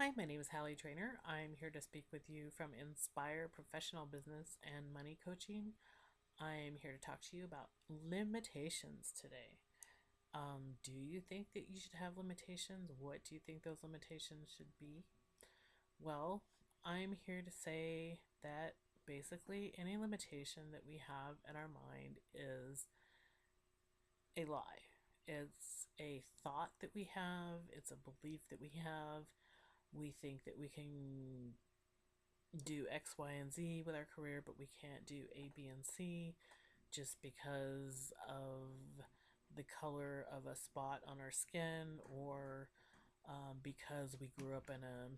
Hi, my name is Hallie Trainer. I'm here to speak with you from Inspire Professional Business and Money Coaching. I'm here to talk to you about limitations today. Do you think that you should have limitations? What do you think those limitations should be? Well, I'm here to say that basically any limitation that we have in our mind is a lie. It's a thought that we have, it's a belief that we have. We think that we can do X, Y, and Z with our career, but we can't do A, B, and C just because of the color of a spot on our skin or because we grew up in a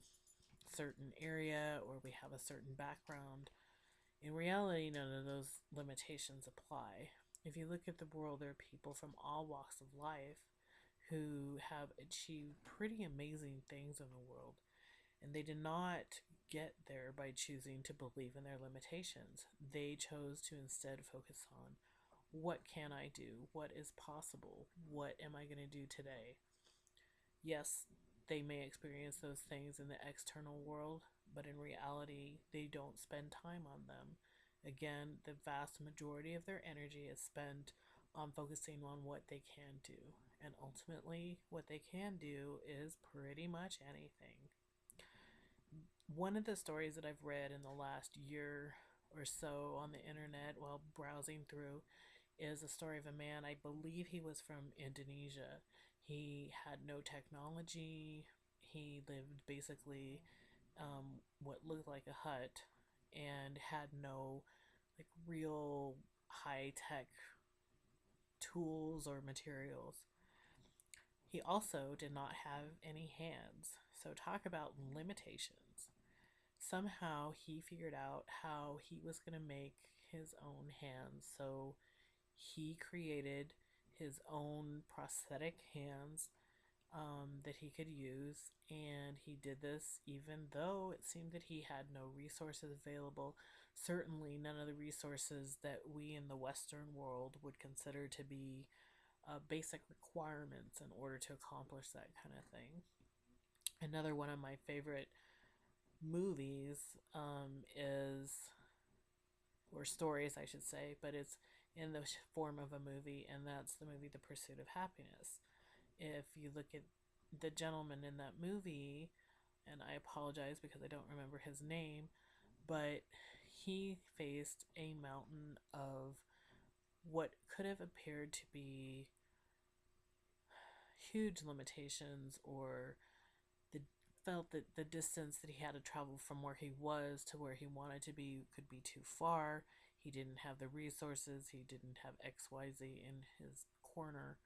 certain area or we have a certain background. In reality, none of those limitations apply. If you look at the world, there are people from all walks of life who have achieved pretty amazing things in the world. And they did not get there by choosing to believe in their limitations. They chose to instead focus on what can I do? What is possible? What am I going to do today? Yes, they may experience those things in the external world, but in reality, they don't spend time on them. Again, the vast majority of their energy is spent on focusing on what they can do. And ultimately, what they can do is pretty much anything. One of the stories that I've read in the last year or so on the internet while browsing through is a story of a man. I believe he was from Indonesia. He had no technology. He lived basically what looked like a hut and had no like real high tech tools or materials. He also did not have any hands. So, talk about limitations. Somehow he figured out how he was going to make his own hands. So he created his own prosthetic hands that he could use. And he did this even though it seemed that he had no resources available. Certainly, none of the resources that we in the Western world would consider to be basic requirements in order to accomplish that kind of thing. Another one of my favorite movies is, or stories, I should say, but it's in the form of a movie, and that's the movie The Pursuit of Happiness. If you look at the gentleman in that movie, and I apologize because I don't remember his name, but he faced a mountain of what could have appeared to be huge limitations or the felt that the distance that he had to travel from where he was to where he wanted to be could be too far. He didn't have the resources, he didn't have XYZ in his corner,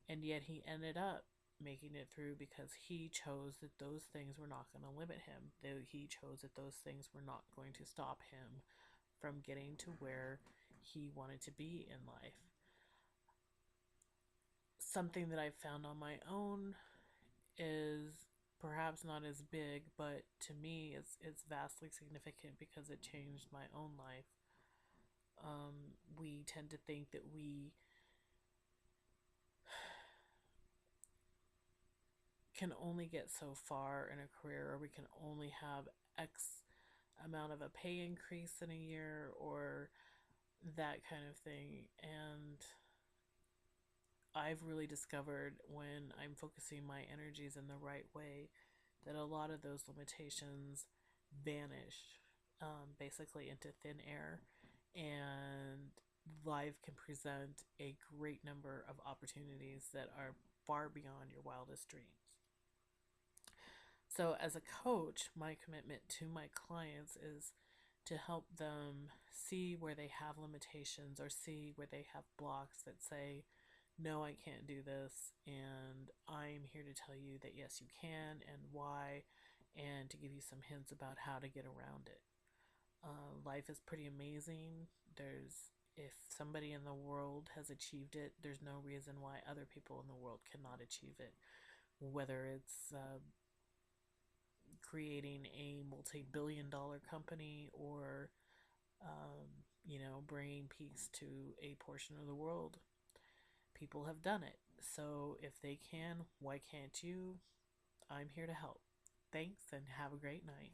and yet he ended up making it through because he chose that those things were not going to limit him. He chose that those things were not going to stop him from getting to where he wanted to be in life. Something that I've found on my own is perhaps not as big, but to me it's vastly significant because it changed my own life. We tend to think that we can only get so far in a career, or we can only have X amount of a pay increase in a year, or that kind of thing. And I've really discovered when I'm focusing my energies in the right way that a lot of those limitations vanish basically into thin air, and life can present a great number of opportunities that are far beyond your wildest dreams. So, as a coach, my commitment to my clients is to help them see where they have limitations or see where they have blocks that say, no, I can't do this. And I'm here to tell you that yes, you can and why, and to give you some hints about how to get around it. Life is pretty amazing. If somebody in the world has achieved it, there's no reason why other people in the world cannot achieve it. Whether it's creating a multi-billion-dollar company or bringing peace to a portion of the world, people have done it. So if they can, why can't you? I'm here to help. Thanks and have a great night.